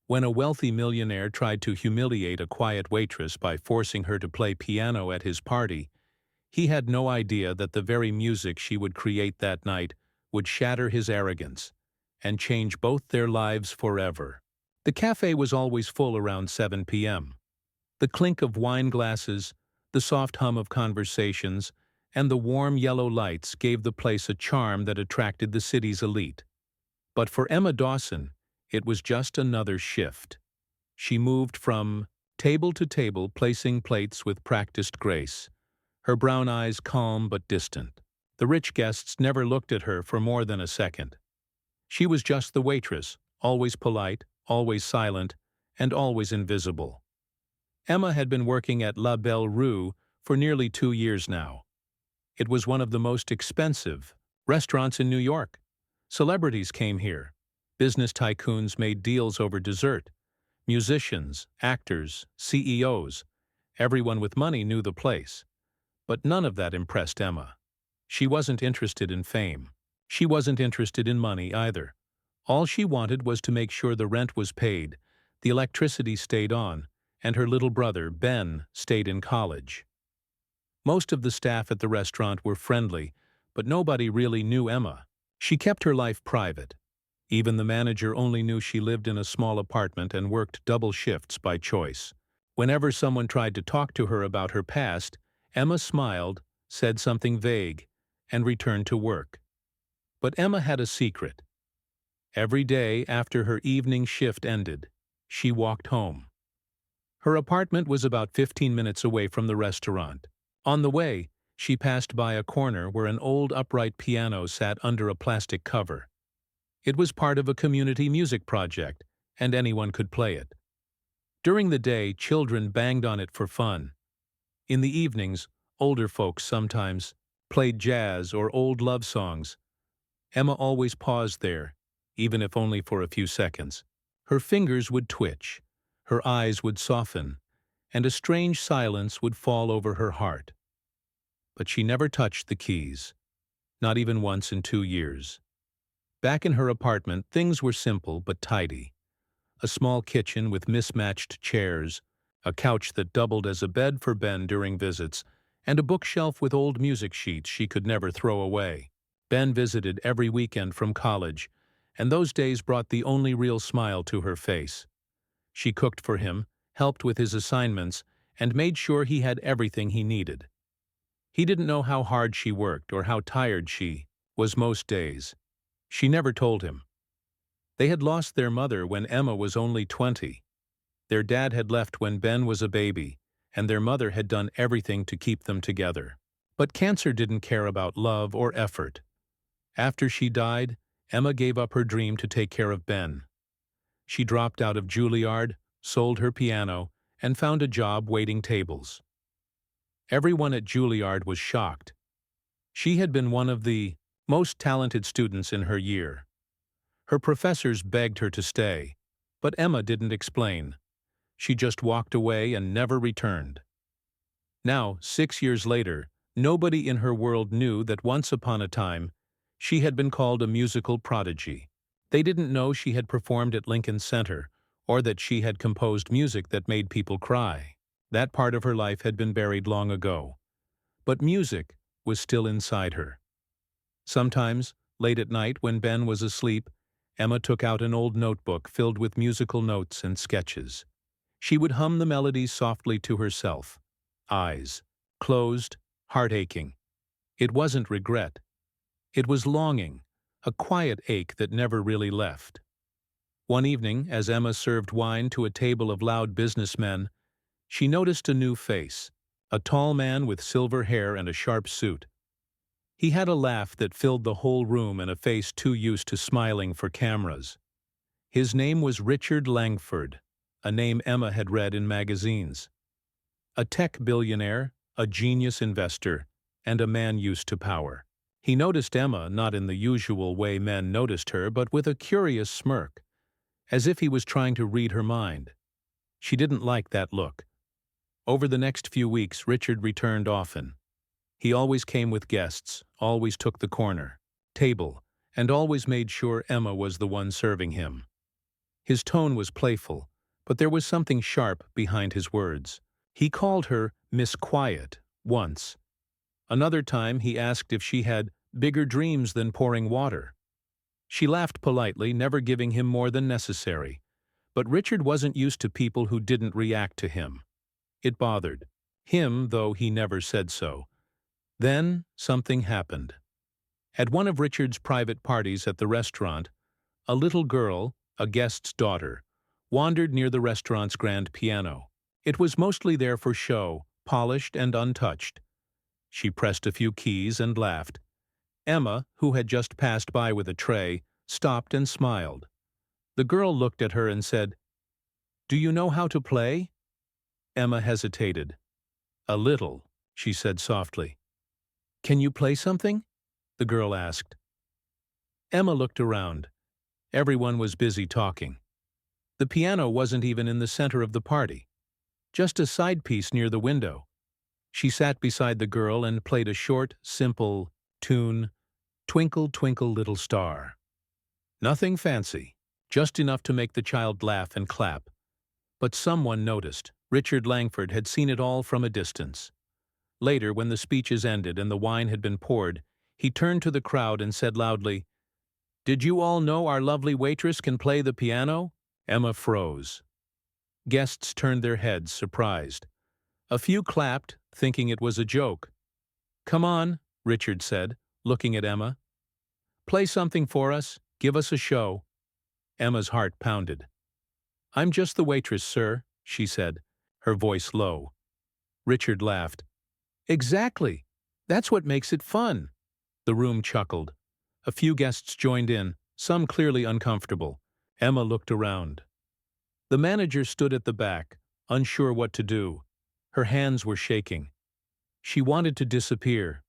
When a wealthy millionaire tried to humiliate a quiet waitress by forcing her to play piano at his party, he had no idea that the very music she would create that night would shatter his arrogance and change both their lives forever. The cafe was always full around 7 p.m. The clink of wine glasses, the soft hum of conversations, and the warm yellow lights gave the place a charm that attracted the city's elite. But for Emma Dawson, it was just another shift. She moved from table to table, placing plates with practiced grace, her brown eyes calm but distant. The rich guests never looked at her for more than a second. She was just the waitress, always polite, always silent, and always invisible. Emma had been working at La Belle Rue for nearly 2 years now. It was one of the most expensive restaurants in New York. Celebrities came here. Business tycoons made deals over dessert. Musicians, actors, CEOs, everyone with money knew the place. But none of that impressed Emma. She wasn't interested in fame. She wasn't interested in money either. All she wanted was to make sure the rent was paid, the electricity stayed on, and her little brother, Ben, stayed in college. Most of the staff at the restaurant were friendly, but nobody really knew Emma. She kept her life private. Even the manager only knew she lived in a small apartment and worked double shifts by choice. Whenever someone tried to talk to her about her past, Emma smiled, said something vague, and returned to work. But Emma had a secret. Every day after her evening shift ended, she walked home. Her apartment was about 15 minutes away from the restaurant. On the way, she passed by a corner where an old upright piano sat under a plastic cover. It was part of a community music project, and anyone could play it. During the day, children banged on it for fun. In the evenings, older folks sometimes played jazz or old love songs. Emma always paused there, even if only for a few seconds. Her fingers would twitch, her eyes would soften, and a strange silence would fall over her heart. But she never touched the keys, not even once in 2 years. Back in her apartment, things were simple but tidy. A small kitchen with mismatched chairs, a couch that doubled as a bed for Ben during visits, and a bookshelf with old music sheets she could never throw away. Ben visited every weekend from college, and those days brought the only real smile to her face. She cooked for him, helped with his assignments, and made sure he had everything he needed. He didn't know how hard she worked or how tired she was most days. She never told him. They had lost their mother when Emma was only 20. Their dad had left when Ben was a baby, and their mother had done everything to keep them together. But cancer didn't care about love or effort. After she died, Emma gave up her dream to take care of Ben. She dropped out of Juilliard, sold her piano, and found a job waiting tables. Everyone at Juilliard was shocked. She had been one of the most talented students in her year. Her professors begged her to stay, but Emma didn't explain. She just walked away and never returned. Now, 6 years later, nobody in her world knew that once upon a time, she had been called a musical prodigy. They didn't know she had performed at Lincoln Center, or that she had composed music that made people cry. That part of her life had been buried long ago. But music was still inside her. Sometimes, late at night when Ben was asleep, Emma took out an old notebook filled with musical notes and sketches. She would hum the melodies softly to herself, eyes closed, heart aching. It wasn't regret. It was longing, a quiet ache that never really left. One evening, as Emma served wine to a table of loud businessmen, she noticed a new face, a tall man with silver hair and a sharp suit. He had a laugh that filled the whole room and a face too used to smiling for cameras. His name was Richard Langford, a name Emma had read in magazines. A tech billionaire, a genius investor, and a man used to power. He noticed Emma not in the usual way men noticed her, but with a curious smirk, as if he was trying to read her mind. She didn't like that look. Over the next few weeks, Richard returned often. He always came with guests, always took the corner table, and always made sure Emma was the one serving him. His tone was playful, but there was something sharp behind his words. He called her Miss Quiet once. Another time he asked if she had bigger dreams than pouring water. She laughed politely, never giving him more than necessary. But Richard wasn't used to people who didn't react to him. It bothered him, though he never said so. Then something happened. At one of Richard's private parties at the restaurant, a little girl, a guest's daughter, wandered near the restaurant's grand piano. It was mostly there for show, polished and untouched. She pressed a few keys and laughed. Emma, who had just passed by with a tray, stopped and smiled. The girl looked at her and said, "Do you know how to play?" Emma hesitated. "A little," she said softly. "Can you play something?" the girl asked. Emma looked around. Everyone was busy talking. The piano wasn't even in the center of the party, just a side piece near the window. She sat beside the girl and played a short, simple tune, "Twinkle, Twinkle, Little Star." Nothing fancy, just enough to make the child laugh and clap. But someone noticed. Richard Langford had seen it all from a distance. Later, when the speeches ended and the wine had been poured, he turned to the crowd and said loudly, "Did you all know our lovely waitress can play the piano?" Emma froze. Guests turned their heads, surprised. A few clapped, thinking it was a joke. "Come on," Richard said, looking at Emma. "Play something for us. Give us a show." Emma's heart pounded. "I'm just the waitress, sir," she said, her voice low. Richard laughed. "Exactly. That's what makes it fun." The room chuckled. A few guests joined in, some clearly uncomfortable. Emma looked around. The manager stood at the back, unsure what to do. Her hands were shaking. She wanted to disappear.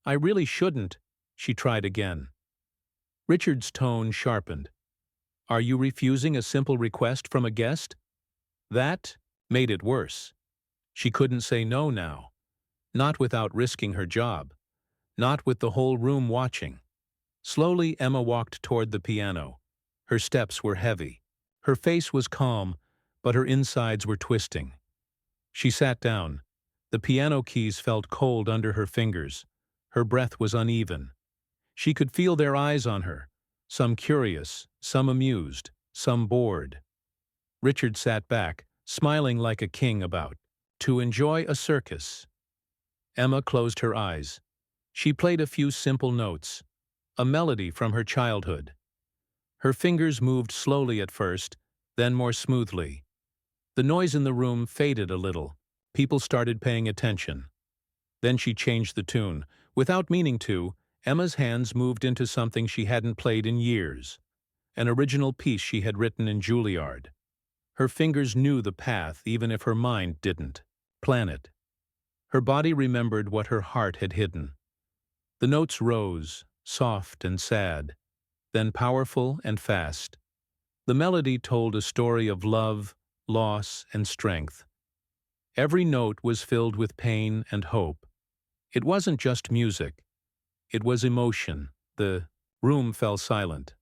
"I really shouldn't," she tried again. Richard's tone sharpened. "Are you refusing a simple request from a guest?" That made it worse. She couldn't say no now. Not without risking her job. Not with the whole room watching. Slowly, Emma walked toward the piano. Her steps were heavy. Her face was calm, but her insides were twisting. She sat down. The piano keys felt cold under her fingers. Her breath was uneven. She could feel their eyes on her, some curious, some amused, some bored. Richard sat back, smiling like a king about to enjoy a circus. Emma closed her eyes. She played a few simple notes, a melody from her childhood. Her fingers moved slowly at first, then more smoothly. The noise in the room faded a little. People started paying attention. Then she changed the tune. Without meaning to, Emma's hands moved into something she hadn't played in years, an original piece she had written in Juilliard. Her fingers knew the path even if her mind didn't plan it. Her body remembered what her heart had hidden. The notes rose, soft and sad, then powerful and fast. The melody told a story of love, loss, and strength. Every note was filled with pain and hope. It wasn't just music. It was emotion. The room fell silent.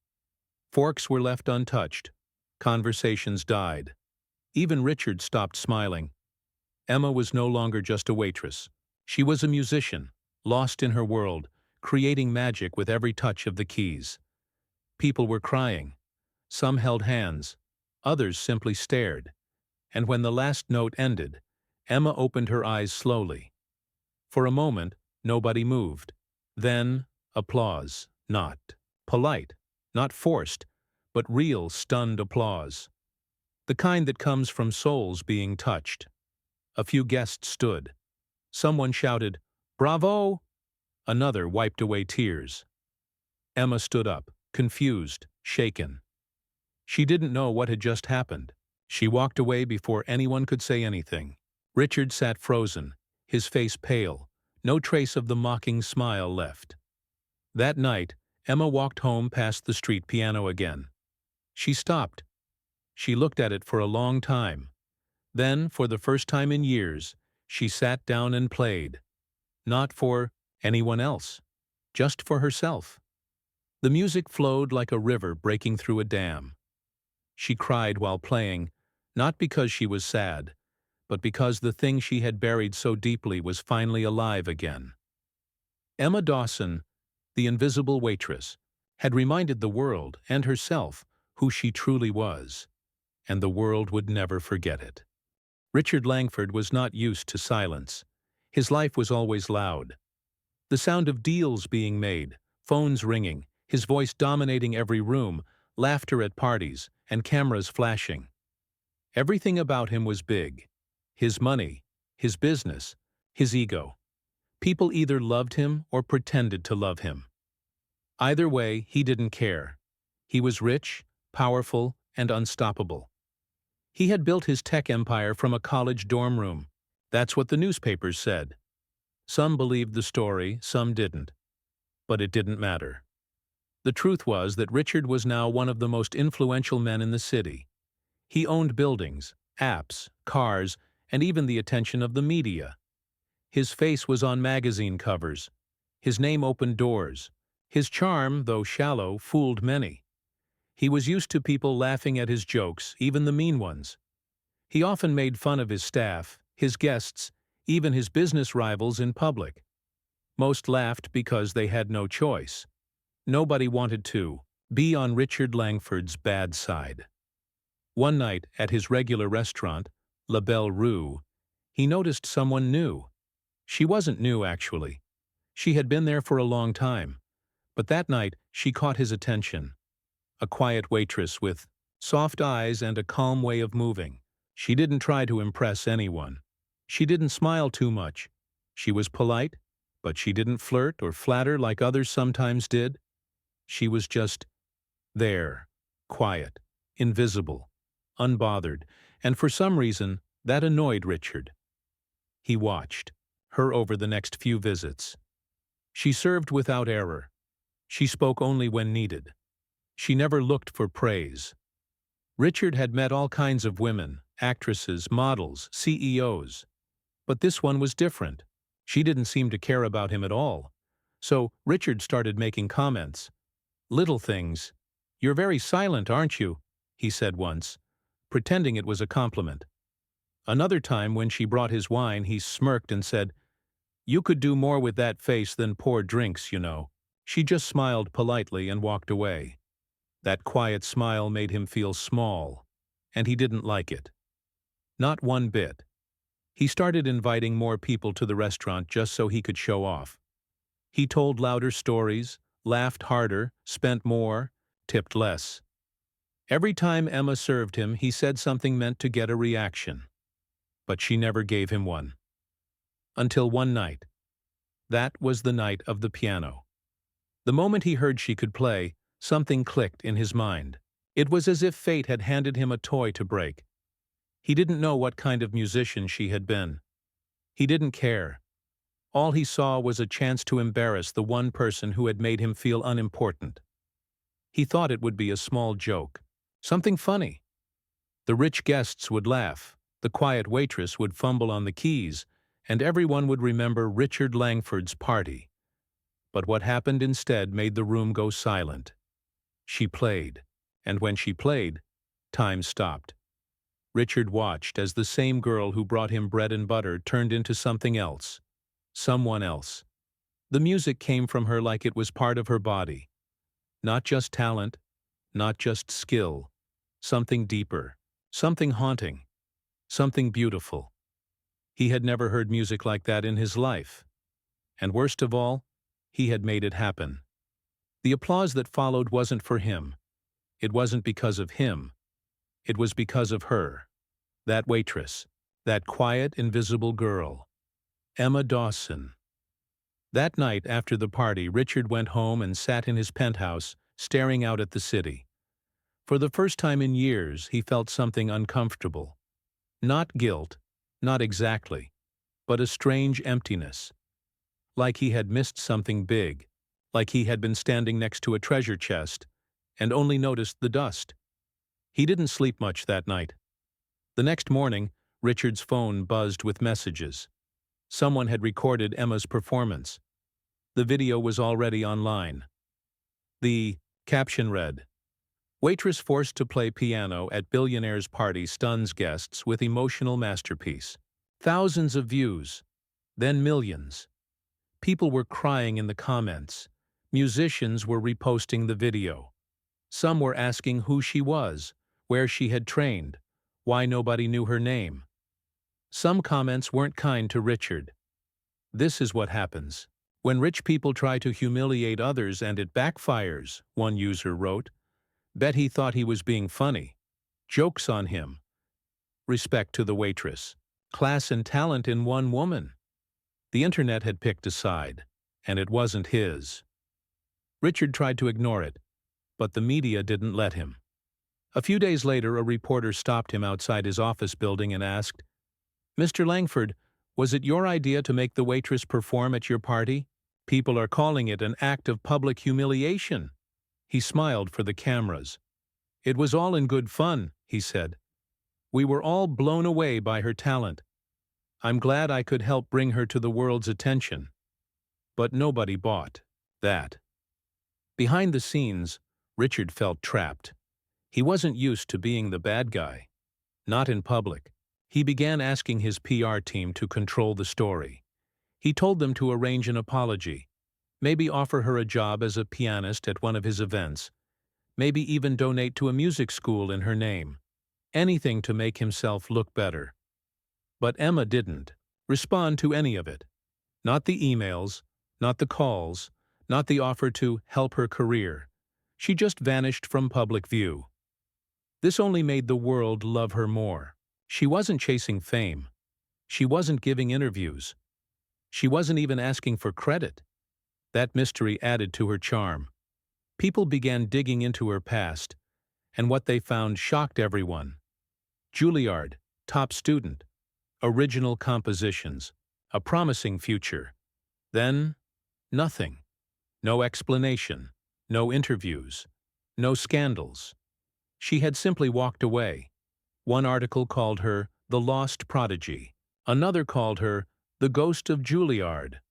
Forks were left untouched. Conversations died. Even Richard stopped smiling. Emma was no longer just a waitress. She was a musician, lost in her world, creating magic with every touch of the keys. People were crying. Some held hands. Others simply stared. And when the last note ended, Emma opened her eyes slowly. For a moment, nobody moved. Then, applause. Not polite, not forced, but real, stunned applause. The kind that comes from souls being touched. A few guests stood. Someone shouted, "Bravo!" Another wiped away tears. Emma stood up, confused, shaken. She didn't know what had just happened. She walked away before anyone could say anything. Richard sat frozen, his face pale, no trace of the mocking smile left. That night, Emma walked home past the street piano again. She stopped. She looked at it for a long time. Then, for the first time in years, she sat down and played. Not for anyone else, just for herself. The music flowed like a river breaking through a dam. She cried while playing, not because she was sad, but because the thing she had buried so deeply was finally alive again. Emma Dawson, the invisible waitress, had reminded the world and herself who she truly was, and the world would never forget it. Richard Langford was not used to silence. His life was always loud. The sound of deals being made, phones ringing, his voice dominating every room, laughter at parties, and cameras flashing. Everything about him was big. His money, his business, his ego. People either loved him or pretended to love him. Either way, he didn't care. He was rich, powerful, and unstoppable. He had built his tech empire from a college dorm room. That's what the newspapers said. Some believed the story, some didn't. But it didn't matter. The truth was that Richard was now one of the most influential men in the city. He owned buildings, apps, cars, and even the attention of the media. His face was on magazine covers. His name opened doors. His charm, though shallow, fooled many. He was used to people laughing at his jokes, even the mean ones. He often made fun of his staff, his guests, even his business rivals in public. Most laughed because they had no choice. Nobody wanted to be on Richard Langford's bad side. One night, at his regular restaurant, La Belle Rue, he noticed someone new. She wasn't new, actually. She had been there for a long time. But that night, she caught his attention. A quiet waitress with soft eyes and a calm way of moving. She didn't try to impress anyone. She didn't smile too much. She was polite, but she didn't flirt or flatter like others sometimes did. She was just there, quiet, invisible, unbothered, and for some reason, that annoyed Richard. He watched her over the next few visits. She served without error. She spoke only when needed. She never looked for praise. Richard had met all kinds of women, actresses, models, CEOs. But this one was different. She didn't seem to care about him at all. So Richard started making comments. Little things. "You're very silent, aren't you?" he said once, pretending it was a compliment. Another time, when she brought his wine, he smirked and said, "You could do more with that face than pour drinks, you know." She just smiled politely and walked away. That quiet smile made him feel small, and he didn't like it. Not one bit. He started inviting more people to the restaurant just so he could show off. He told louder stories, laughed harder, spent more, tipped less. Every time Emma served him, he said something meant to get a reaction. But she never gave him one. Until one night. That was the night of the piano. The moment he heard she could play, something clicked in his mind. It was as if fate had handed him a toy to break. He didn't know what kind of musician she had been. He didn't care. All he saw was a chance to embarrass the one person who had made him feel unimportant. He thought it would be a small joke, something funny. The rich guests would laugh, the quiet waitress would fumble on the keys, and everyone would remember Richard Langford's party. But what happened instead made the room go silent. She played, and when she played, time stopped. Richard watched as the same girl who brought him bread and butter turned into something else, someone else. The music came from her like it was part of her body. Not just talent, not just skill, something deeper, something haunting, something beautiful. He had never heard music like that in his life. And worst of all, he had made it happen. The applause that followed wasn't for him. It wasn't because of him. It was because of her. That waitress. That quiet, invisible girl. Emma Dawson. That night after the party, Richard went home and sat in his penthouse, staring out at the city. For the first time in years, he felt something uncomfortable. Not guilt, not exactly, but a strange emptiness. Like he had missed something big, like he had been standing next to a treasure chest and only noticed the dust. He didn't sleep much that night. The next morning, Richard's phone buzzed with messages. Someone had recorded Emma's performance. The video was already online. The caption read, Waitress forced to play piano at billionaire's party stuns guests with emotional masterpiece. Thousands of views, then millions. People were crying in the comments. Musicians were reposting the video. Some were asking who she was, where she had trained, why nobody knew her name. Some comments weren't kind to Richard. This is what happens when rich people try to humiliate others and it backfires, one user wrote. Bet he thought he was being funny. Jokes on him. Respect to the waitress. Class and talent in one woman. The internet had picked a side, and it wasn't his. Richard tried to ignore it, but the media didn't let him. A few days later, a reporter stopped him outside his office building and asked, "Mr. Langford, was it your idea to make the waitress perform at your party? People are calling it an act of public humiliation." He smiled for the cameras. "It was all in good fun," he said. "We were all blown away by her talent. I'm glad I could help bring her to the world's attention." But nobody bought that. Behind the scenes, Richard felt trapped. He wasn't used to being the bad guy. Not in public. He began asking his PR team to control the story. He told them to arrange an apology, maybe offer her a job as a pianist at one of his events, maybe even donate to a music school in her name. Anything to make himself look better. But Emma didn't respond to any of it. Not the emails, not the calls, not the offer to help her career. She just vanished from public view. This only made the world love her more. She wasn't chasing fame. She wasn't giving interviews. She wasn't even asking for credit. That mystery added to her charm. People began digging into her past, and what they found shocked everyone. Juilliard, top student, original compositions, a promising future. Then, nothing. No explanation, no interviews, no scandals. She had simply walked away. One article called her the lost prodigy. Another called her the ghost of Juilliard.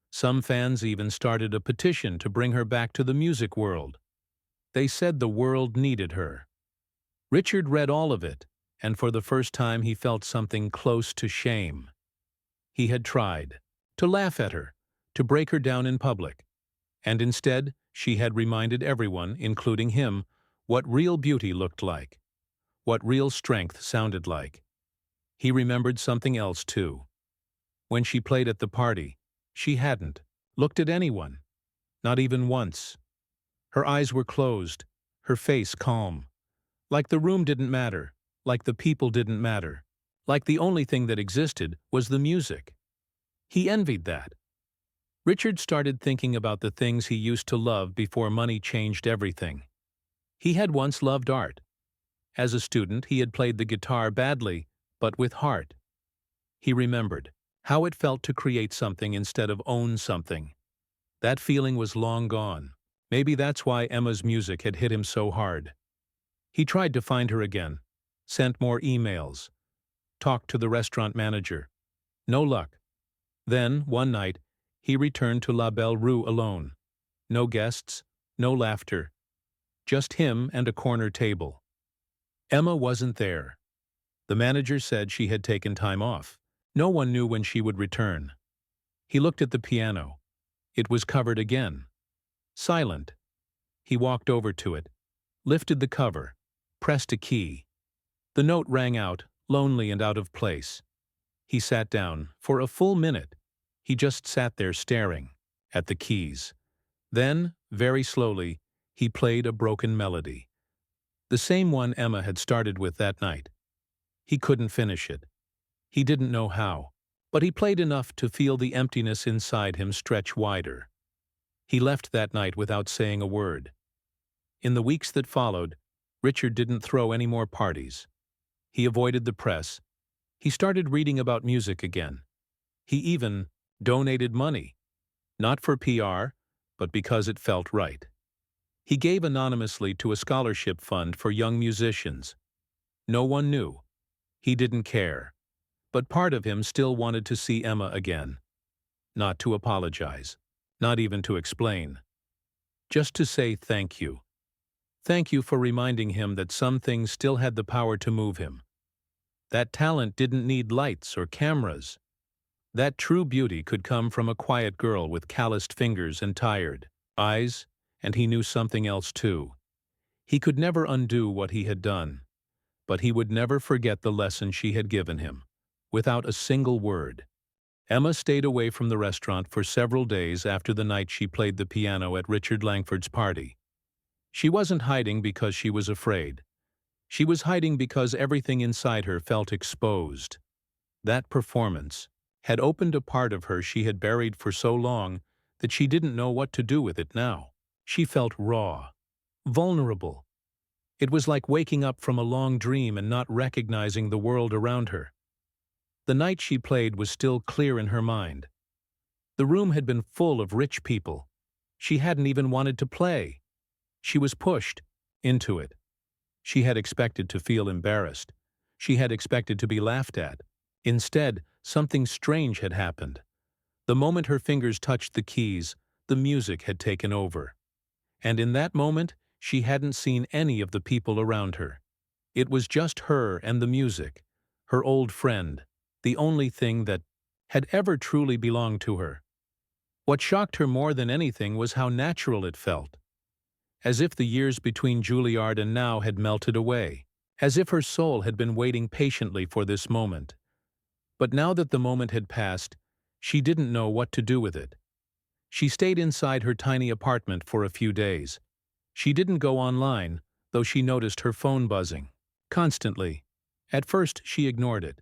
Some fans even started a petition to bring her back to the music world. They said the world needed her. Richard read all of it, and for the first time he felt something close to shame. He had tried to laugh at her, to break her down in public, and instead she had reminded everyone, including him, what real beauty looked like, what real strength sounded like. He remembered something else too. When she played at the party, she hadn't looked at anyone, not even once. Her eyes were closed, her face calm, like the room didn't matter, like the people didn't matter, like the only thing that existed was the music. He envied that. Richard started thinking about the things he used to love before money changed everything. He had once loved art. As a student, he had played the guitar badly, but with heart. He remembered how it felt to create something instead of own something. That feeling was long gone. Maybe that's why Emma's music had hit him so hard. He tried to find her again, sent more emails, talked to the restaurant manager. No luck. Then, one night, he returned to La Belle Rue alone. No guests, no laughter. Just him and a corner table. Emma wasn't there. The manager said she had taken time off. No one knew when she would return. He looked at the piano. It was covered again. Silent. He walked over to it, lifted the cover, pressed a key. The note rang out, lonely and out of place. He sat down. For a full minute, he just sat there staring at the keys. Then, very slowly, he played a broken melody. The same one Emma had started with that night. He couldn't finish it. He didn't know how, but he played enough to feel the emptiness inside him stretch wider. He left that night without saying a word. In the weeks that followed, Richard didn't throw any more parties. He avoided the press. He started reading about music again. He even donated money, not for PR, but because it felt right. He gave anonymously to a scholarship fund for young musicians. No one knew. He didn't care. But part of him still wanted to see Emma again. Not to apologize. Not even to explain. Just to say thank you. Thank you for reminding him that some things still had the power to move him. That talent didn't need lights or cameras. That true beauty could come from a quiet girl with calloused fingers and tired eyes, and he knew something else too. He could never undo what he had done, but he would never forget the lesson she had given him, without a single word. Emma stayed away from the restaurant for several days after the night she played the piano at Richard Langford's party. She wasn't hiding because she was afraid. She was hiding because everything inside her felt exposed. That performance had opened a part of her she had buried for so long that she didn't know what to do with it now. She felt raw, vulnerable. It was like waking up from a long dream and not recognizing the world around her. The night she played was still clear in her mind. The room had been full of rich people. She hadn't even wanted to play. She was pushed into it. She had expected to feel embarrassed. She had expected to be laughed at. Instead, something strange had happened. The moment her fingers touched the keys, the music had taken over. And in that moment, she hadn't seen any of the people around her. It was just her and the music, her old friend, the only thing that had ever truly belonged to her. What shocked her more than anything was how natural it felt. As if the years between Juilliard and now had melted away. As if her soul had been waiting patiently for this moment. But now that the moment had passed, she didn't know what to do with it. She stayed inside her tiny apartment for a few days. She didn't go online, though she noticed her phone buzzing. Constantly. At first, she ignored it.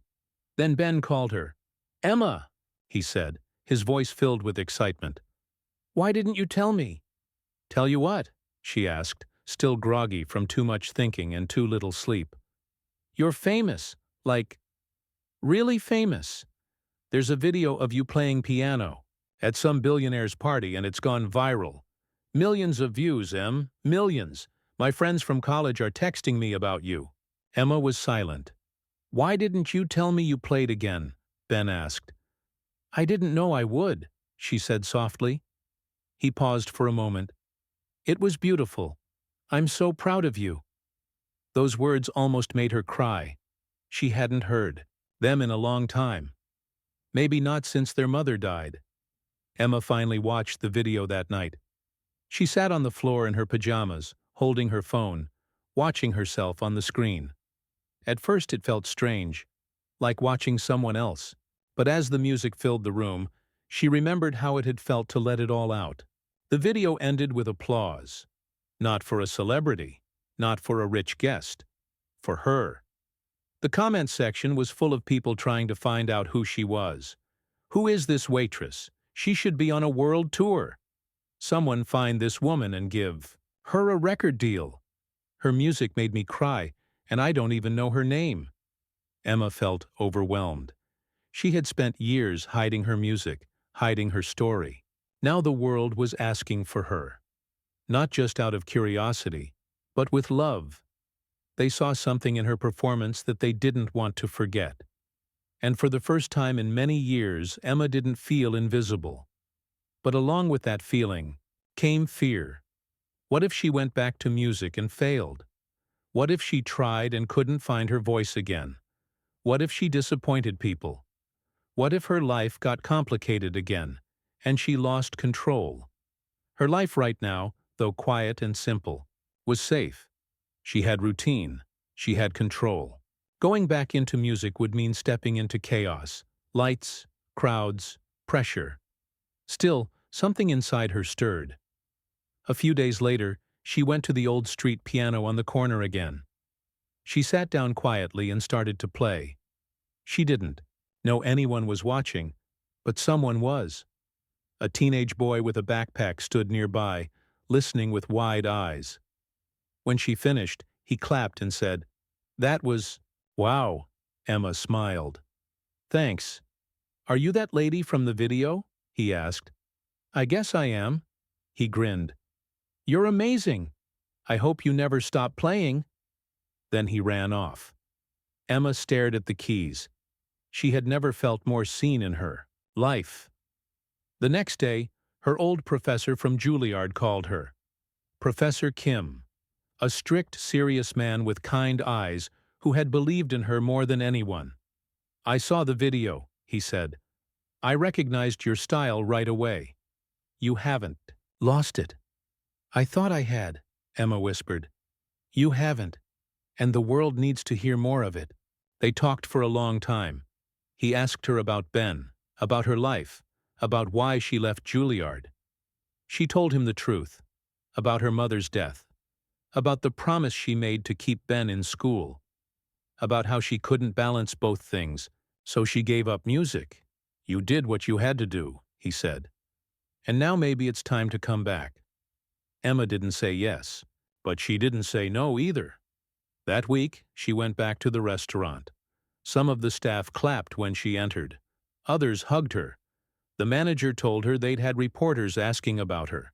Then Ben called her. "Emma," he said, his voice filled with excitement. "Why didn't you tell me?" "Tell you what?" she asked, still groggy from too much thinking and too little sleep. "You're famous. Like, really famous. There's a video of you playing piano at some billionaire's party and it's gone viral. Millions of views, Em. Millions. My friends from college are texting me about you." Emma was silent. "Why didn't you tell me you played again?" Ben asked. "I didn't know I would," she said softly. He paused for a moment. "It was beautiful. I'm so proud of you." Those words almost made her cry. She hadn't heard them in a long time. Maybe not since their mother died. Emma finally watched the video that night. She sat on the floor in her pajamas, holding her phone, watching herself on the screen. At first it felt strange, like watching someone else. But as the music filled the room, she remembered how it had felt to let it all out. The video ended with applause. Not for a celebrity, not for a rich guest. For her. The comment section was full of people trying to find out who she was. Who is this waitress? She should be on a world tour. Someone find this woman and give her a record deal. Her music made me cry, and I don't even know her name. Emma felt overwhelmed. She had spent years hiding her music, hiding her story. Now the world was asking for her. Not just out of curiosity, but with love. They saw something in her performance that they didn't want to forget. And for the first time in many years, Emma didn't feel invisible. But along with that feeling came fear. What if she went back to music and failed? What if she tried and couldn't find her voice again? What if she disappointed people? What if her life got complicated again, and she lost control? Her life right now, though quiet and simple, was safe. She had routine. She had control. Going back into music would mean stepping into chaos, lights, crowds, pressure. Still, something inside her stirred. A few days later, she went to the old street piano on the corner again. She sat down quietly and started to play. She didn't know anyone was watching, but someone was. A teenage boy with a backpack stood nearby, listening with wide eyes. When she finished, he clapped and said, "That was, wow." Emma smiled. "Thanks. Are you that lady from the video?" he asked. "I guess I am." He grinned. "You're amazing. I hope you never stop playing." Then he ran off. Emma stared at the keys. She had never felt more seen in her life. The next day, her old professor from Juilliard called her. Professor Kim. a strict, serious man with kind eyes who had believed in her more than anyone. "I saw the video," he said. "I recognized your style right away. You haven't lost it." "I thought I had," Emma whispered. "You haven't, and the world needs to hear more of it." They talked for a long time. He asked her about Ben, about her life, about why she left Juilliard. She told him the truth, about her mother's death, about the promise she made to keep Ben in school, about how she couldn't balance both things, so she gave up music. "You did what you had to do," he said. "And now maybe it's time to come back." Emma didn't say yes, but she didn't say no either. That week, she went back to the restaurant. Some of the staff clapped when she entered. Others hugged her. The manager told her they'd had reporters asking about her.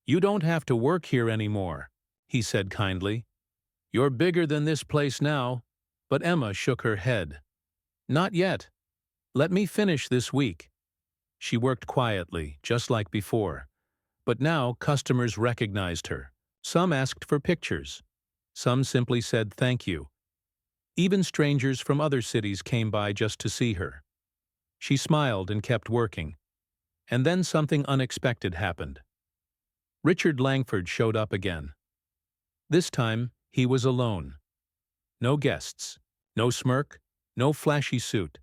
"You don't have to work here anymore," he said kindly. "You're bigger than this place now." But Emma shook her head. "Not yet. Let me finish this week." She worked quietly, just like before. But now customers recognized her. Some asked for pictures. Some simply said thank you. Even strangers from other cities came by just to see her. She smiled and kept working. And then something unexpected happened. Richard Langford showed up again. This time, he was alone. No guests, no smirk, no flashy suit.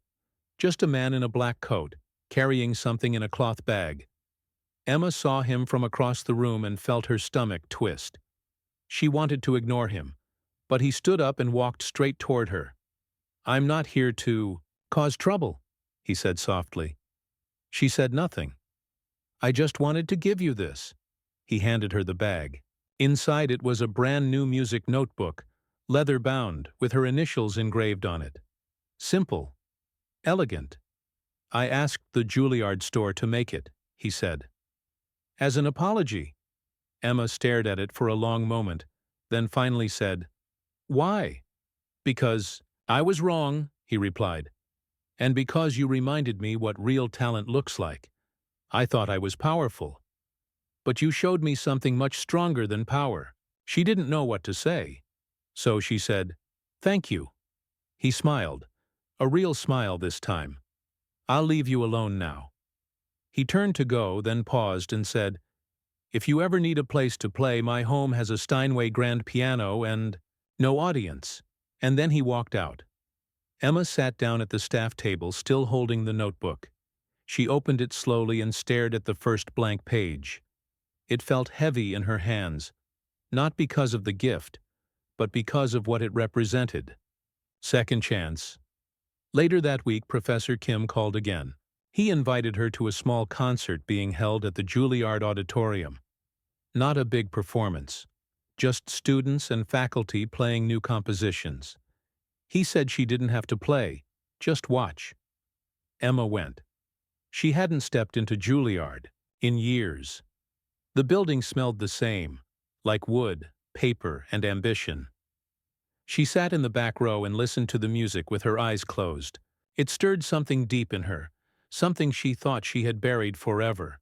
Just a man in a black coat, carrying something in a cloth bag. Emma saw him from across the room and felt her stomach twist. She wanted to ignore him, but he stood up and walked straight toward her. "I'm not here to cause trouble," he said softly. She said nothing. "I just wanted to give you this." He handed her the bag. Inside it was a brand new music notebook, leather-bound, with her initials engraved on it. Simple. Elegant. "I asked the Juilliard store to make it," he said. "As an apology." Emma stared at it for a long moment, then finally said, "Why?" "Because I was wrong," he replied. "And because you reminded me what real talent looks like. I thought I was powerful. But you showed me something much stronger than power." She didn't know what to say. So she said, "Thank you." He smiled. A real smile this time. "I'll leave you alone now." He turned to go, then paused and said, "If you ever need a place to play, my home has a Steinway grand piano and no audience." And then he walked out. Emma sat down at the staff table, still holding the notebook. She opened it slowly and stared at the first blank page. It felt heavy in her hands, not because of the gift, but because of what it represented. Second chance. Later that week, Professor Kim called again. He invited her to a small concert being held at the Juilliard Auditorium. Not a big performance, just students and faculty playing new compositions. He said she didn't have to play, just watch. Emma went. She hadn't stepped into Juilliard in years. The building smelled the same, like wood, paper, and ambition. She sat in the back row and listened to the music with her eyes closed. It stirred something deep in her, something she thought she had buried forever.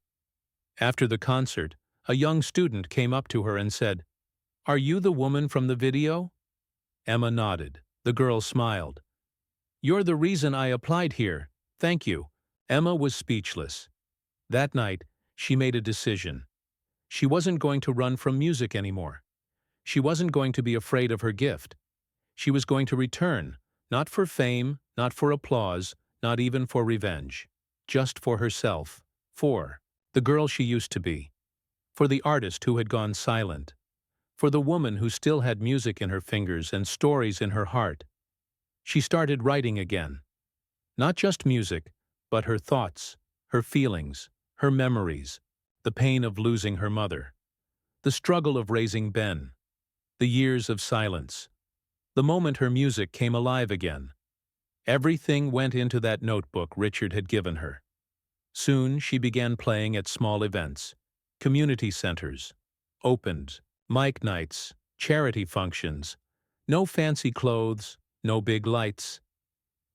After the concert, a young student came up to her and said, "Are you the woman from the video?" Emma nodded. The girl smiled. "You're the reason I applied here. Thank you." Emma was speechless. That night, she made a decision. She wasn't going to run from music anymore. She wasn't going to be afraid of her gift. She was going to return, not for fame, not for applause, not even for revenge. Just for herself. For the girl she used to be. For the artist who had gone silent. For the woman who still had music in her fingers and stories in her heart. She started writing again. Not just music, but her thoughts, her feelings, her memories, the pain of losing her mother, the struggle of raising Ben, the years of silence. The moment her music came alive again. Everything went into that notebook Richard had given her. Soon she began playing at small events, community centers, opened, mic nights, charity functions. No fancy clothes, no big lights.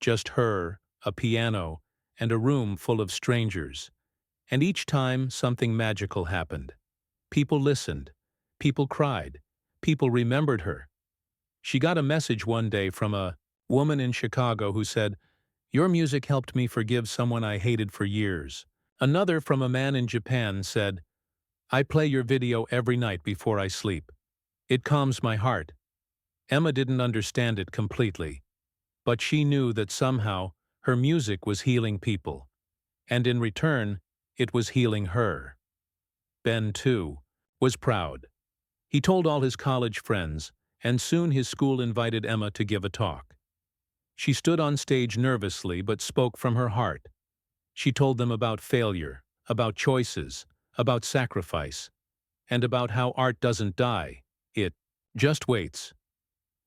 Just her, a piano, and a room full of strangers. And each time something magical happened. People listened. People cried. People remembered her. She got a message one day from a woman in Chicago who said, "Your music helped me forgive someone I hated for years." Another from a man in Japan said, "I play your video every night before I sleep. It calms my heart." Emma didn't understand it completely, but she knew that somehow her music was healing people, and in return, it was healing her. Ben, too, was proud. He told all his college friends, and soon his school invited Emma to give a talk. She stood on stage nervously but spoke from her heart. She told them about failure, about choices, about sacrifice, and about how art doesn't die, it just waits.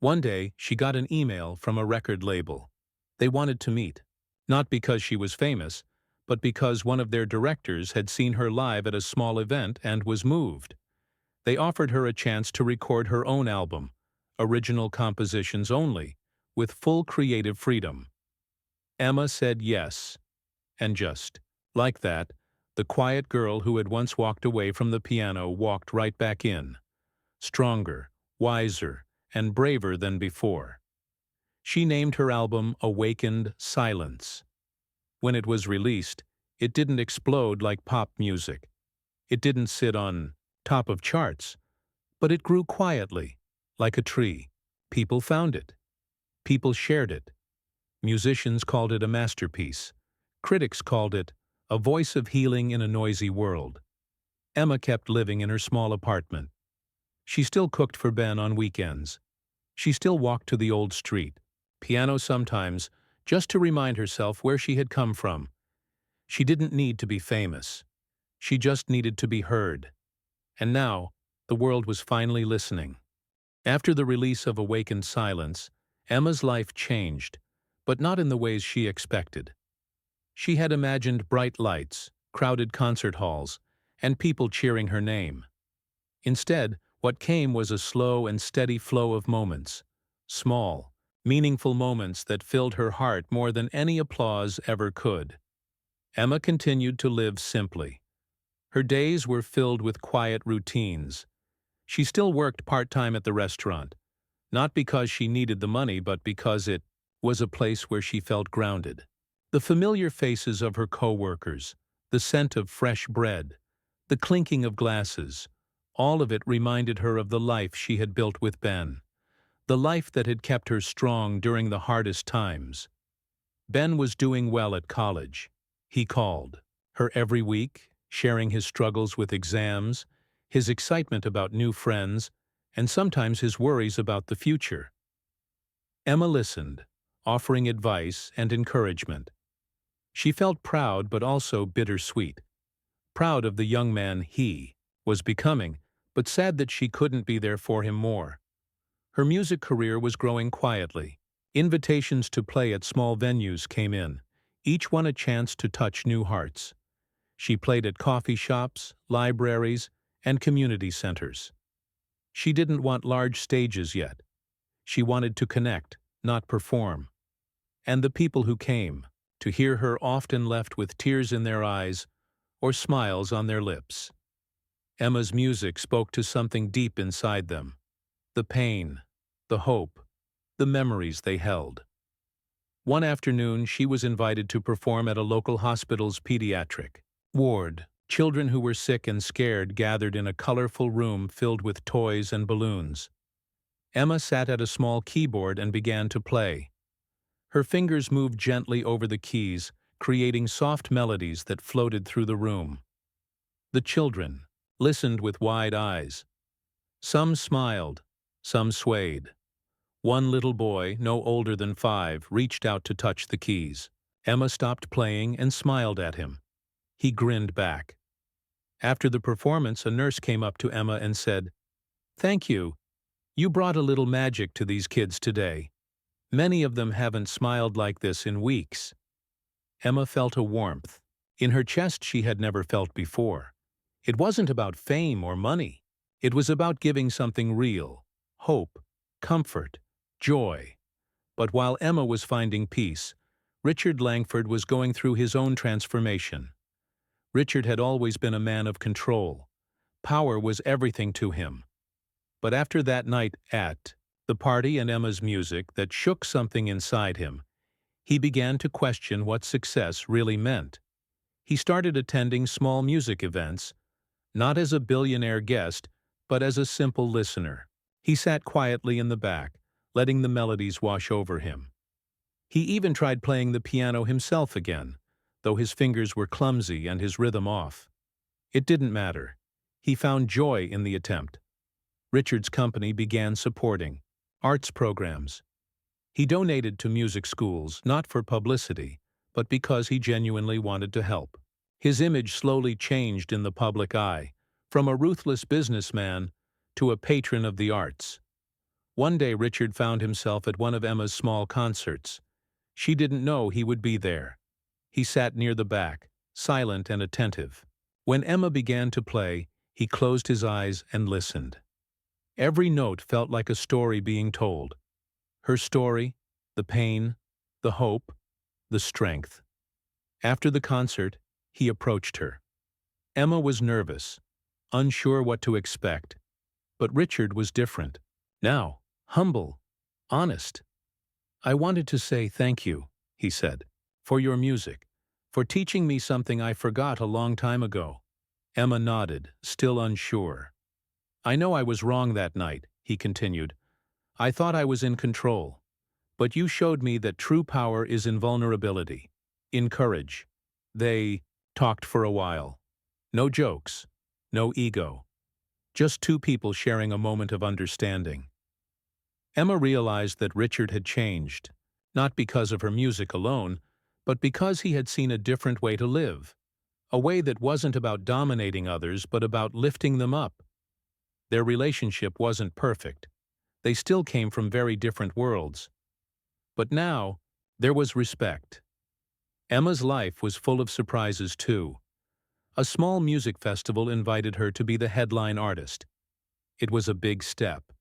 One day, she got an email from a record label. They wanted to meet, not because she was famous, but because one of their directors had seen her live at a small event and was moved. They offered her a chance to record her own album, original compositions only, with full creative freedom. Emma said yes, and just like that, the quiet girl who had once walked away from the piano walked right back in, stronger, wiser, and braver than before. She named her album Awakened Silence. When it was released, it didn't explode like pop music. It didn't sit on top of charts, but it grew quietly, like a tree. People found it. People shared it. Musicians called it a masterpiece. Critics called it a voice of healing in a noisy world. Emma kept living in her small apartment. She still cooked for Ben on weekends. She still walked to the old street, piano sometimes, just to remind herself where she had come from. She didn't need to be famous. She just needed to be heard. And now, the world was finally listening. After the release of Awakened Silence, Emma's life changed, but not in the ways she expected. She had imagined bright lights, crowded concert halls, and people cheering her name. Instead, what came was a slow and steady flow of moments, small, meaningful moments that filled her heart more than any applause ever could. Emma continued to live simply. Her days were filled with quiet routines. She still worked part-time at the restaurant, not because she needed the money but because it was a place where she felt grounded. The familiar faces of her co-workers, the scent of fresh bread, the clinking of glasses, all of it reminded her of the life she had built with Ben, the life that had kept her strong during the hardest times. Ben was doing well at college. He called her every week, sharing his struggles with exams, his excitement about new friends, and sometimes his worries about the future. Emma listened, offering advice and encouragement. She felt proud but also bittersweet. Proud of the young man he was becoming, but sad that she couldn't be there for him more. Her music career was growing quietly. Invitations to play at small venues came in, each one a chance to touch new hearts. She played at coffee shops, libraries, and community centers. She didn't want large stages yet. She wanted to connect, not perform. And the people who came to hear her often left with tears in their eyes or smiles on their lips. Emma's music spoke to something deep inside them, the pain, the hope, the memories they held. One afternoon, she was invited to perform at a local hospital's pediatric ward. Children who were sick and scared gathered in a colorful room filled with toys and balloons. Emma sat at a small keyboard and began to play. Her fingers moved gently over the keys, creating soft melodies that floated through the room. The children listened with wide eyes. Some smiled, some swayed. One little boy, no older than 5, reached out to touch the keys. Emma stopped playing and smiled at him. He grinned back. After the performance, a nurse came up to Emma and said, "Thank you. You brought a little magic to these kids today. Many of them haven't smiled like this in weeks." Emma felt a warmth in her chest she had never felt before. It wasn't about fame or money. It was about giving something real, hope, comfort, joy. But while Emma was finding peace, Richard Langford was going through his own transformation. Richard had always been a man of control. Power was everything to him. But after that night at the party and Emma's music that shook something inside him, he began to question what success really meant. He started attending small music events, not as a billionaire guest, but as a simple listener. He sat quietly in the back, letting the melodies wash over him. He even tried playing the piano himself again, though his fingers were clumsy and his rhythm off. It didn't matter. He found joy in the attempt. Richard's company began supporting arts programs. He donated to music schools, not for publicity, but because he genuinely wanted to help. His image slowly changed in the public eye, from a ruthless businessman to a patron of the arts. One day Richard found himself at one of Emma's small concerts. She didn't know he would be there. He sat near the back, silent and attentive. When Emma began to play, he closed his eyes and listened. Every note felt like a story being told. Her story, the pain, the hope, the strength. After the concert, he approached her. Emma was nervous, unsure what to expect, but Richard was different. Now, humble, honest. "I wanted to say thank you," he said, "for your music, for teaching me something I forgot a long time ago." Emma nodded, still unsure. "I know I was wrong that night," he continued. "I thought I was in control. But you showed me that true power is in vulnerability, in courage." They talked for a while. No jokes, no ego. Just two people sharing a moment of understanding. Emma realized that Richard had changed, not because of her music alone, but because he had seen a different way to live, a way that wasn't about dominating others but about lifting them up. Their relationship wasn't perfect. They still came from very different worlds. But now, there was respect. Emma's life was full of surprises too. A small music festival invited her to be the headline artist. It was a big step.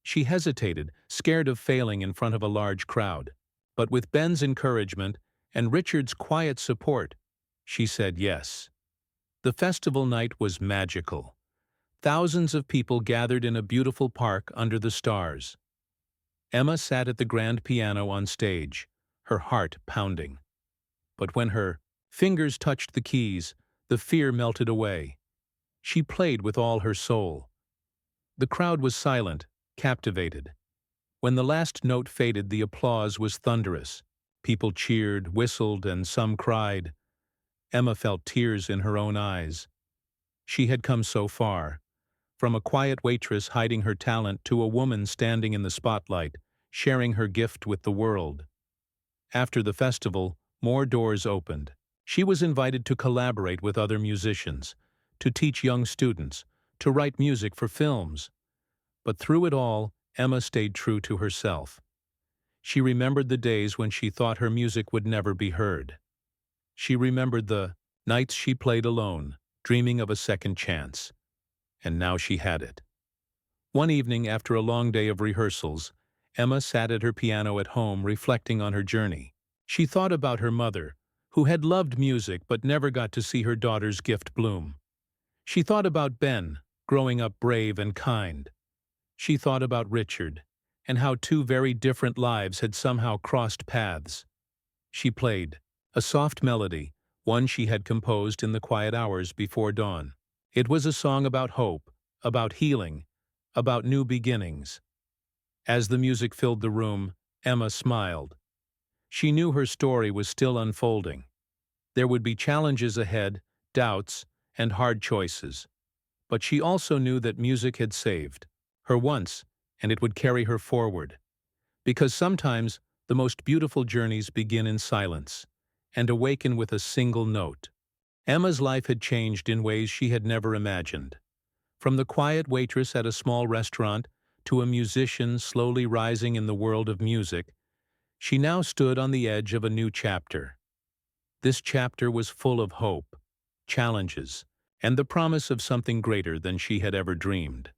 She hesitated, scared of failing in front of a large crowd. But with Ben's encouragement and Richard's quiet support, she said yes. The festival night was magical. Thousands of people gathered in a beautiful park under the stars. Emma sat at the grand piano on stage, her heart pounding. But when her fingers touched the keys, the fear melted away. She played with all her soul. The crowd was silent, captivated. When the last note faded, the applause was thunderous. People cheered, whistled, and some cried. Emma felt tears in her own eyes. She had come so far. From a quiet waitress hiding her talent to a woman standing in the spotlight, sharing her gift with the world. After the festival, more doors opened. She was invited to collaborate with other musicians, to teach young students, to write music for films. But through it all, Emma stayed true to herself. She remembered the days when she thought her music would never be heard. She remembered the nights she played alone, dreaming of a second chance. And now she had it. One evening, after a long day of rehearsals, Emma sat at her piano at home reflecting on her journey. She thought about her mother, who had loved music but never got to see her daughter's gift bloom. She thought about Ben, growing up brave and kind. She thought about Richard, and how two very different lives had somehow crossed paths. She played a soft melody, one she had composed in the quiet hours before dawn. It was a song about hope, about healing, about new beginnings. As the music filled the room, Emma smiled. She knew her story was still unfolding. There would be challenges ahead, doubts, and hard choices. But she also knew that music had saved her once, and it would carry her forward. Because sometimes the most beautiful journeys begin in silence and awaken with a single note. Emma's life had changed in ways she had never imagined. From the quiet waitress at a small restaurant to a musician slowly rising in the world of music, she now stood on the edge of a new chapter. This chapter was full of hope, challenges, and the promise of something greater than she had ever dreamed.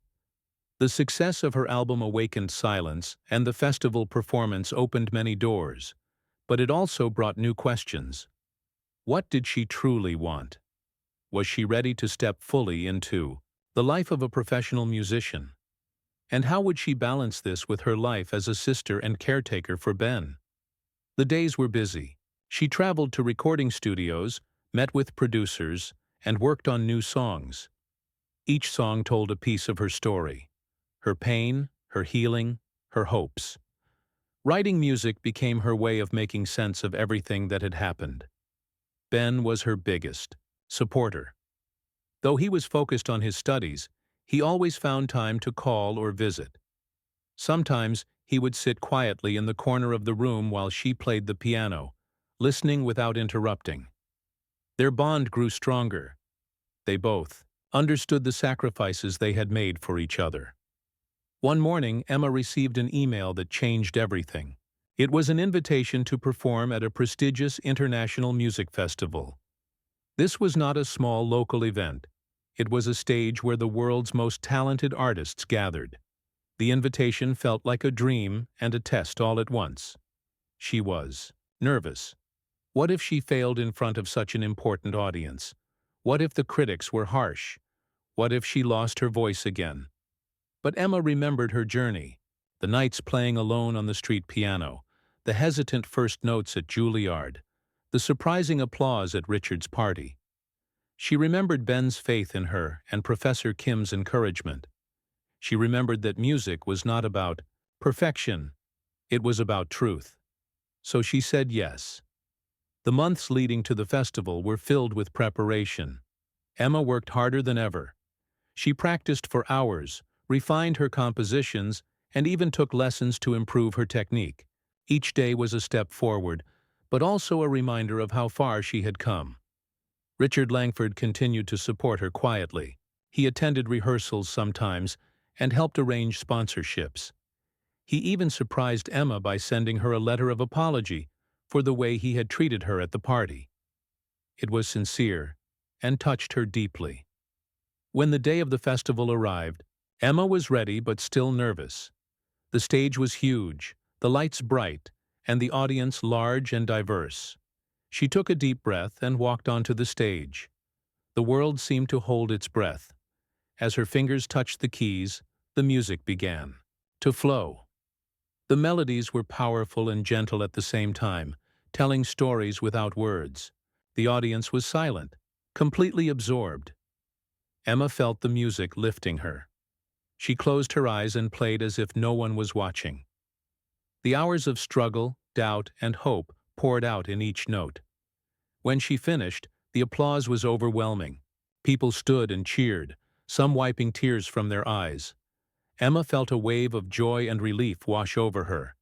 The success of her album awakened silence, and the festival performance opened many doors, but it also brought new questions. What did she truly want? Was she ready to step fully into the life of a professional musician? And how would she balance this with her life as a sister and caretaker for Ben? The days were busy. She traveled to recording studios, met with producers, and worked on new songs. Each song told a piece of her story: her pain, her healing, her hopes. Writing music became her way of making sense of everything that had happened. Ben was her biggest supporter. Though he was focused on his studies, he always found time to call or visit. Sometimes he would sit quietly in the corner of the room while she played the piano, listening without interrupting. Their bond grew stronger. They both understood the sacrifices they had made for each other. One morning, Emma received an email that changed everything. It was an invitation to perform at a prestigious international music festival. This was not a small local event. It was a stage where the world's most talented artists gathered. The invitation felt like a dream and a test all at once. She was nervous. What if she failed in front of such an important audience? What if the critics were harsh? What if she lost her voice again? But Emma remembered her journey: the nights playing alone on the street piano, the hesitant first notes at Juilliard, the surprising applause at Richard's party. She remembered Ben's faith in her and Professor Kim's encouragement. She remembered that music was not about perfection, it was about truth. So she said yes. The months leading to the festival were filled with preparation. Emma worked harder than ever. She practiced for hours, refined her compositions, and even took lessons to improve her technique. Each day was a step forward, but also a reminder of how far she had come. Richard Langford continued to support her quietly. He attended rehearsals sometimes and helped arrange sponsorships. He even surprised Emma by sending her a letter of apology for the way he had treated her at the party. It was sincere and touched her deeply. When the day of the festival arrived, Emma was ready but still nervous. The stage was huge, the lights bright, and the audience large and diverse. She took a deep breath and walked onto the stage. The world seemed to hold its breath. As her fingers touched the keys, the music began to flow. The melodies were powerful and gentle at the same time, telling stories without words. The audience was silent, completely absorbed. Emma felt the music lifting her. She closed her eyes and played as if no one was watching. The hours of struggle, doubt, and hope poured out in each note. When she finished, the applause was overwhelming. People stood and cheered, some wiping tears from their eyes. Emma felt a wave of joy and relief wash over her.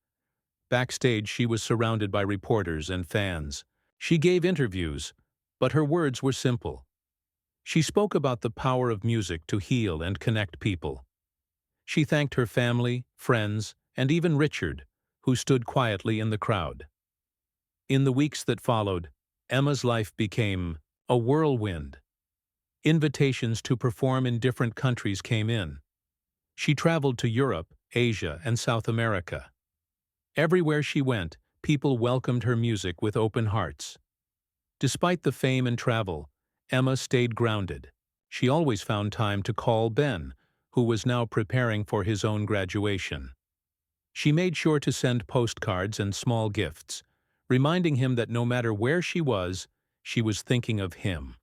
Backstage, she was surrounded by reporters and fans. She gave interviews, but her words were simple. She spoke about the power of music to heal and connect people. She thanked her family, friends, and even Richard, who stood quietly in the crowd. In the weeks that followed, Emma's life became a whirlwind. Invitations to perform in different countries came in. She traveled to Europe, Asia, and South America. Everywhere she went, people welcomed her music with open hearts. Despite the fame and travel, Emma stayed grounded. She always found time to call Ben, who was now preparing for his own graduation. She made sure to send postcards and small gifts, reminding him that no matter where she was thinking of him.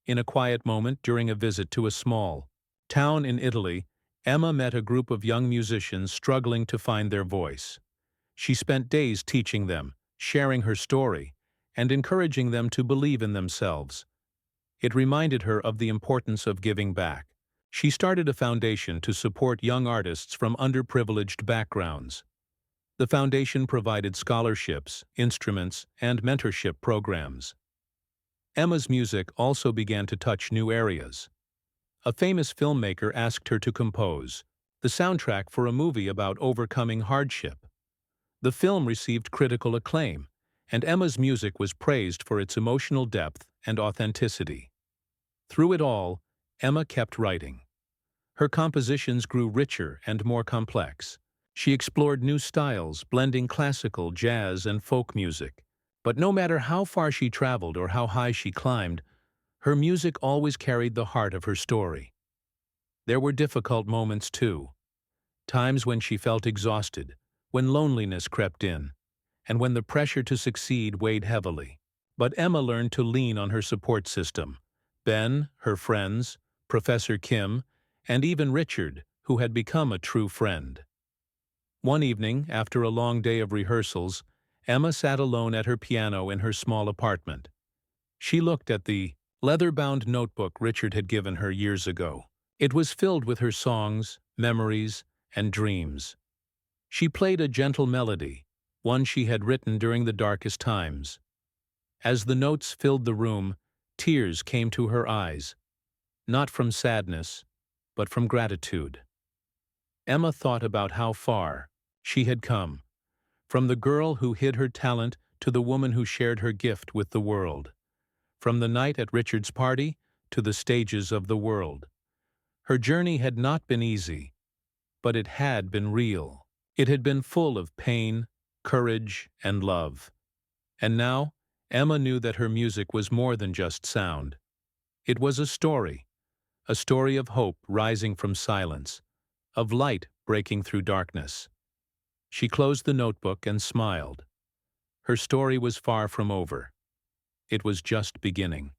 In a quiet moment during a visit to a small town in Italy, Emma met a group of young musicians struggling to find their voice. She spent days teaching them, sharing her story, and encouraging them to believe in themselves. It reminded her of the importance of giving back. She started a foundation to support young artists from underprivileged backgrounds. The foundation provided scholarships, instruments, and mentorship programs. Emma's music also began to touch new areas. A famous filmmaker asked her to compose the soundtrack for a movie about overcoming hardship. The film received critical acclaim, and Emma's music was praised for its emotional depth and authenticity. Through it all, Emma kept writing. Her compositions grew richer and more complex. She explored new styles, blending classical, jazz, and folk music. But no matter how far she traveled or how high she climbed, her music always carried the heart of her story. There were difficult moments too. times when she felt exhausted, when loneliness crept in, and when the pressure to succeed weighed heavily. But Emma learned to lean on her support system: Ben, her friends, Professor Kim, and even Richard, who had become a true friend. One evening, after a long day of rehearsals, Emma sat alone at her piano in her small apartment. She looked at the leather-bound notebook Richard had given her years ago. It was filled with her songs, memories, and dreams. She played a gentle melody, one she had written during the darkest times. As the notes filled the room, tears came to her eyes, not from sadness, but from gratitude. Emma thought about how far she had come, from the girl who hid her talent to the woman who shared her gift with the world, from the night at Richard's party to the stages of the world. Her journey had not been easy, but it had been real. It had been full of pain, courage, and love. And now, Emma knew that her music was more than just sound. It was a story of hope rising from silence, of light breaking through darkness. She closed the notebook and smiled. Her story was far from over. It was just beginning.